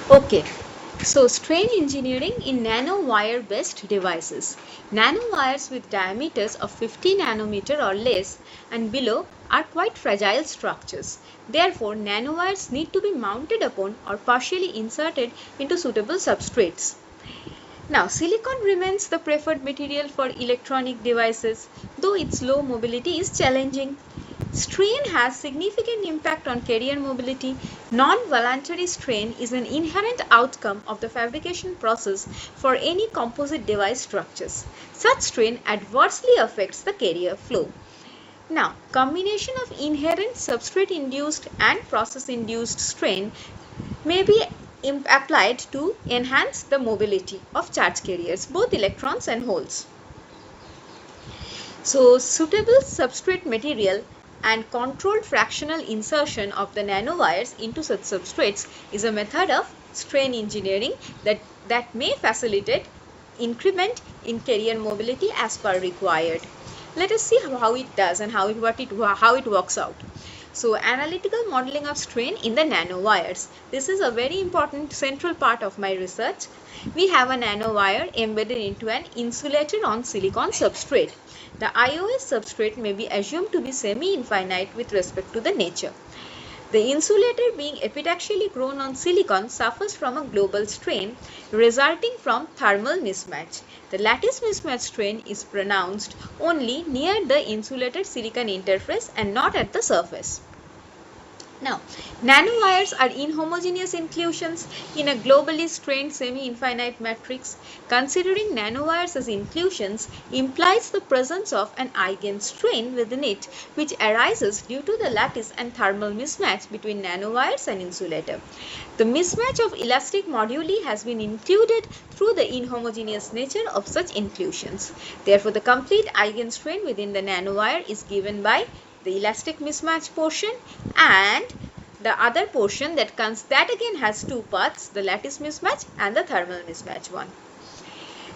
Okay, so strain engineering in nanowire based devices. Nanowires with diameters of 50 nanometer or less and below are quite fragile structures. Therefore, nanowires need to be mounted upon or partially inserted into suitable substrates. Now, silicon remains the preferred material for electronic devices, though its low mobility is challenging. Strain has significant impact on carrier mobility. Non-voluntary strain is an inherent outcome of the fabrication process for any composite device structures. Such strain adversely affects the carrier flow. Now, combination of inherent substrate-induced and process-induced strain may be applied to enhance the mobility of charge carriers, both electrons and holes. So, suitable substrate material and controlled fractional insertion of the nanowires into such substrates is a method of strain engineering that may facilitate increment in carrier mobility as per required. Let us see how it does and how it works out. So, analytical modeling of strain in the nanowires. This is a very important central part of my research. We have a nanowire embedded into an insulator on silicon substrate. The IOS substrate may be assumed to be semi-infinite with respect to the nature. The insulator being epitaxially grown on silicon suffers from a global strain resulting from thermal mismatch. The lattice mismatch strain is pronounced only near the insulated silicon interface and not at the surface. Now, nanowires are inhomogeneous inclusions in a globally strained semi-infinite matrix. Considering nanowires as inclusions implies the presence of an eigenstrain within it, which arises due to the lattice and thermal mismatch between nanowires and insulator. The mismatch of elastic moduli has been included through the inhomogeneous nature of such inclusions. Therefore, the complete eigenstrain within the nanowire is given by the elastic mismatch portion and the other portion that again has two parts, the lattice mismatch and the thermal mismatch one.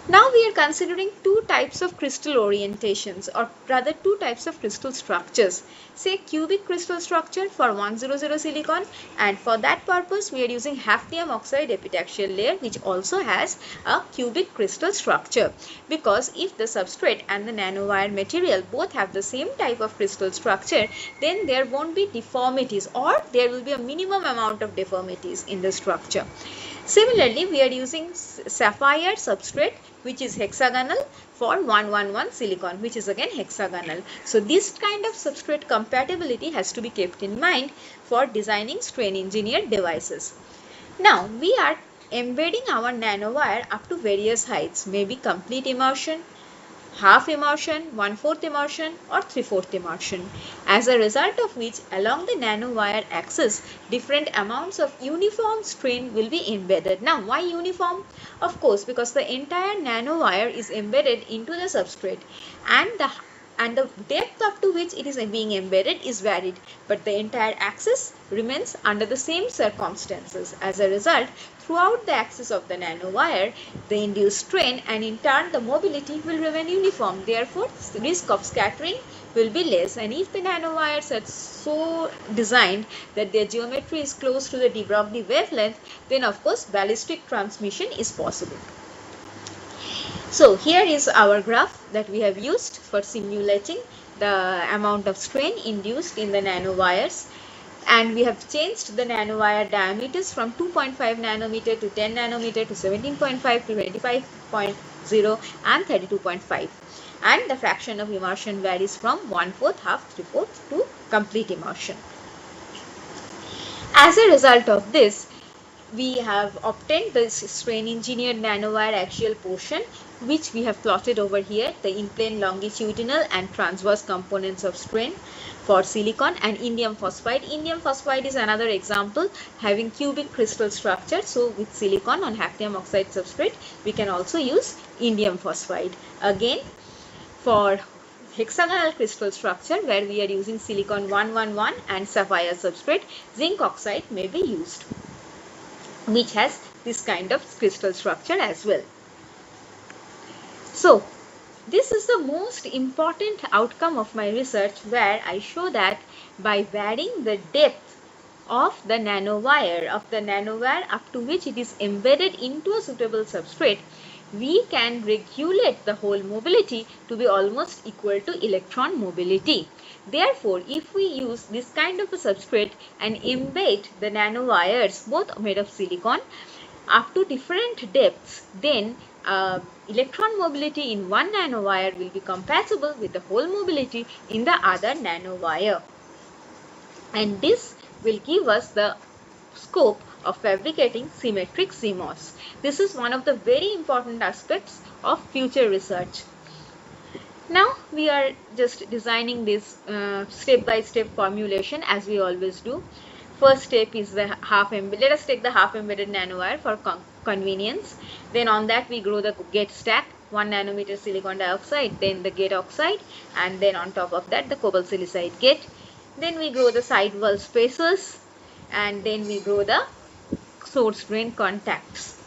Now we are considering two types of crystal orientations, or rather two types of crystal structures. Say cubic crystal structure for 100 silicon, and for that purpose we are using hafnium oxide epitaxial layer, which also has a cubic crystal structure, because if the substrate and the nanowire material both have the same type of crystal structure, then there won't be deformities, or there will be a minimum amount of deformities in the structure. Similarly, we are using sapphire substrate, which is hexagonal, for 111 silicon, which is again hexagonal. So this kind of substrate compatibility has to be kept in mind for designing strain engineered devices. Now we are embedding our nanowire up to various heights, maybe complete immersion, half immersion, 1/4 immersion or 3/4 immersion, as a result of which along the nanowire axis different amounts of uniform strain will be embedded. Now why uniform? Of course, because the entire nanowire is embedded into the substrate and the depth up to which it is being embedded is varied, but the entire axis remains under the same circumstances. As a result, throughout the axis of the nanowire, the induced strain and in turn the mobility will remain uniform. Therefore, the risk of scattering will be less, and if the nanowires are so designed that their geometry is close to the de Broglie wavelength, then of course ballistic transmission is possible. So here is our graph that we have used for simulating the amount of strain induced in the nanowires, and we have changed the nanowire diameters from 2.5 nanometer to 10 nanometer to 17.5 to 25.0 and 32.5, and the fraction of immersion varies from 1/4, half, 3/4 to complete immersion. As a result of this, we have obtained the strain engineered nanowire axial portion, which we have plotted over here, the in-plane longitudinal and transverse components of strain for silicon and indium phosphide. Indium phosphide is another example having cubic crystal structure. So with silicon on hafnium oxide substrate, we can also use indium phosphide. Again, for hexagonal crystal structure where we are using silicon 111 and sapphire substrate, zinc oxide may be used, which has this kind of crystal structure as well. So this is the most important outcome of my research, where I show that by varying the depth of the nanowire, up to which it is embedded into a suitable substrate, we can regulate the hole mobility to be almost equal to electron mobility. Therefore, if we use this kind of a substrate and embed the nanowires, both made of silicon, up to different depths, then electron mobility in one nanowire will be compatible with the hole mobility in the other nanowire. And this will give us the scope of fabricating symmetric CMOS. This is one of the very important aspects of future research. Now we are just designing this step-by-step formulation as we always do. First step is the let us take the half embedded nanowire for convenience. Then on that we grow the gate stack, 1 nanometer silicon dioxide, then the gate oxide, and then on top of that the cobalt silicide gate. Then we grow the side wall spacers, and then we grow the source drain contacts,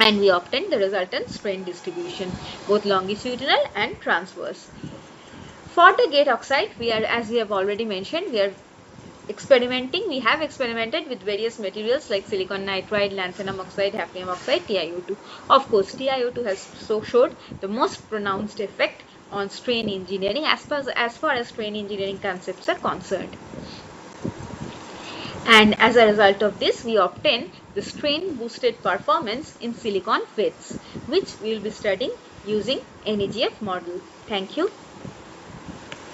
and we obtain the resultant strain distribution, both longitudinal and transverse. For the gate oxide, as we have already mentioned, we have experimented with various materials like silicon nitride, lanthanum oxide, hafnium oxide, TiO2. Of course, TiO2 has showed the most pronounced effect on strain engineering as far as strain engineering concepts are concerned. And as a result of this, we obtain the strain boosted performance in silicon FETs, which we will be studying using NEGF model. Thank you.